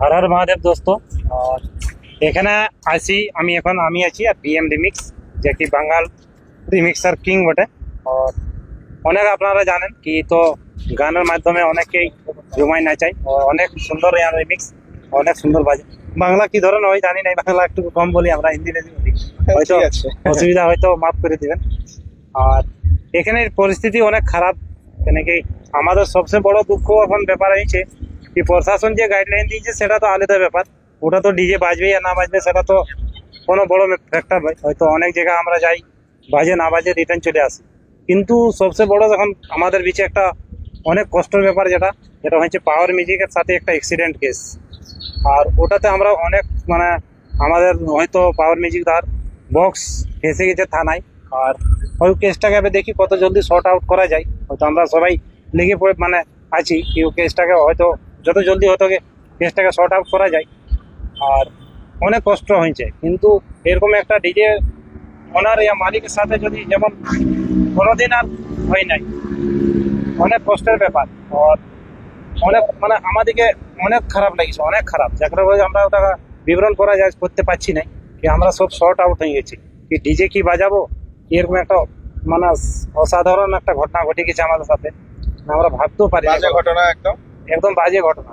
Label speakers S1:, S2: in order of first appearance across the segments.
S1: हर हर महादेव दोस्तों। और এখানে আছি আমি আছি আর বিএম রিমিক্স, যে কি বাঙাল রিমিক্সার কিং বটে। আর অনেক আপনারা জানেন কি তো গানের মাধ্যমে অনেকেই জমাই নাচাই, অনেক সুন্দর রিমিক্স, অনেক সুন্দর বাজে। বাংলা কি ধরনের হয় জানি নাই, বাংলা একটু কম বলি, আমরা হিন্দি বলি, হয়তো অসুবিধা হয়তো মাফ করে দিবেন। আর এখানের পরিস্থিতি অনেক খারাপ, কেন কি আমাদের সবচেয়ে বড় দুঃখ এখন ব্যাপার হয়েছে কি প্রশাসন যে গাইডলাইন দিয়েছে সেটা তো আলাদা ব্যাপার, ওটা তো ডিজে বাজবে আর না বাজবে সেটা তো কোনো বড় ফ্যাক্টর নয়। হয়তো অনেক জায়গায় আমরা যাই, বাজে না বাজে রিটার্ন চলে আসি, কিন্তু সবচেয়ে বড় এখন আমাদের বিচে একটা অনেক কষ্টের ব্যাপার যেটা হচ্ছে পাওয়ার মিউজিকের সাথে একটা অ্যাক্সিডেন্ট কেস। আর ওটাতে আমরা অনেক মানে আমাদের হয়তো পাওয়ার মিউজিক তার বক্স ফেসে গেছে থানায়, আর ওই কেসটাকে আমি দেখি কত জলদি শর্ট আউট করা যায়। হয়তো আমরা সবাই লেগে পড়ে মানে আছি কি ও কেসটাকে হয়তো যত জলদি হয়তো কেসটাকে শর্ট আউট করা যায়। আর অনেক কষ্ট হয়েছে, কিন্তু এরকম একটা ডিজে ওনার ইয়া মালিকের সাথে যদি যেমন কোনোদিন আর হয় নাই, অনেক কষ্টের ব্যাপার। আর অনেক মানে আমাদেরকে অনেক খারাপ লাগছে, অনেক খারাপ, যাকে আমরা ওটা বিবরণ করা যায় করতে পারছি না কি আমরা সব শর্ট আউট হয়ে গেছি কি ডিজে কি বাজাবো। এরকম একটা মানে অসাধারণ একটা ঘটনা ঘটে গেছে আমাদের সাথে, আমরা ভাবতেও পারি
S2: বাজে ঘটনা,
S1: একদম বাজে ঘটনা।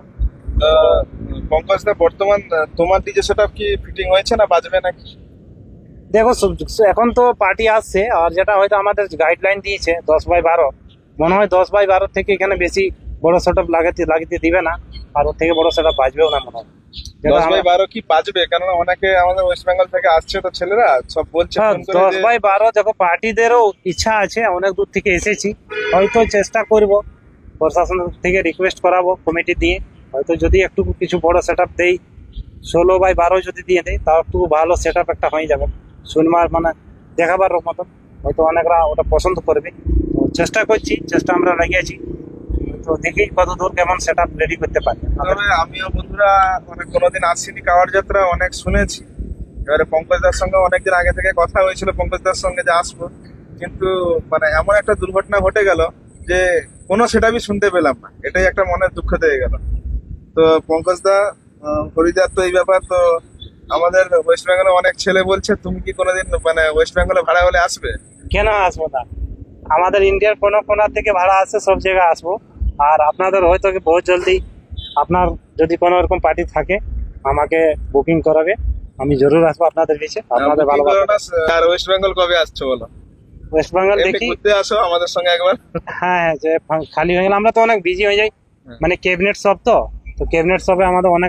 S2: পঙ্কজ দা, বর্তমান তোমার ডিজে সেটআপ কি ফিটিং হয়েছে না বাজবে নাকি?
S1: দেখো এখন তো পার্টি আসছে, আর যেটা হয়তো আমাদের গাইডলাইন দিয়েছে 10x12, মনে হয় 10x12 থেকে এখানে বেশি বড় সেটআপ লাগাতে দিবে না, আর ওর থেকে বড় সেটআপ বাজবেও না মনে হয়।
S2: 10x12 কি বাজবে? কেননা অনেকে আমাদের ওয়েস্ট বেঙ্গল থেকে আসছে তো ছেলেরা সব বলছে ফোন করে যে
S1: 10x12 দেখো পার্টিদেরও ইচ্ছা আছে, অনেক দূর থেকে এসেছি, হয়তো চেষ্টা করব প্রশাসন থেকে রিকোয়েস্ট করাবো কমিটি দিয়ে, হয়তো যদি একটু কিছু বড় সেটআপ দেই 16x12 যদি দিয়ে দেয় তাও একটু ভালো সেটআপ একটা হয়ে যাবে, শুনবার মানে দেখাবার মতন, হয়তো অনেকরা ওটা পছন্দ করবে। তো চেষ্টা করছি, চেষ্টা আমরা লাগিয়েছি, তো দেখি কত দূর কেমন সেটআপ রেডি করতে পারি।
S2: তবে আমিও বন্ধুরা অনেক কোনোদিন আসিনি কাওয়ার যাত্রা, অনেক শুনেছি। এবারে পঙ্কজ দার সঙ্গে অনেকদিন আগে থেকে কথা হয়েছিল পঙ্কজ দার সঙ্গে যে আসবো, কিন্তু মানে এমন একটা দুর্ঘটনা ঘটে গেল যে কোনো সেটাই শুনতে পেলাম না, এটাই একটা মনের দুঃখ দিয়ে গেল। তো পঙ্কজ দা, হরিদার তো এই ব্যাপার, তো আমাদের ওয়েস্ট বেঙ্গলে অনেক ছেলে বলছে তুমি কি কোনোদিন মানে ওয়েস্ট বেঙ্গলে ভাড়া হলে আসবে?
S1: কেন আসবো না, আমাদের ইন্ডিয়ার কোনো কোনা থেকে ভাড়া আসছে, সব জায়গায় আসবো। আর আপনাদের হয়তো বহুত জলদি আপনার যদি কোনো এরকম পার্টি থাকে আমাকে বুকিং করাবে, আমি জরুর আসবো আপনাদের বিচে। আপনাদের ভালো
S2: আর ওয়েস্ট বেঙ্গল কবে আসছো বলো?
S1: ওয়েস্ট বেঙ্গল দেখি
S2: ঘুরতে আসো আমাদের সঙ্গে একবার।
S1: হ্যাঁ, যে খালি হয়ে গেলে আমরা তো অনেক বিজি হয়ে যাই, মানে ক্যাবিনেট সব তো ক্যাবিনেট সবে আমাদের অনেক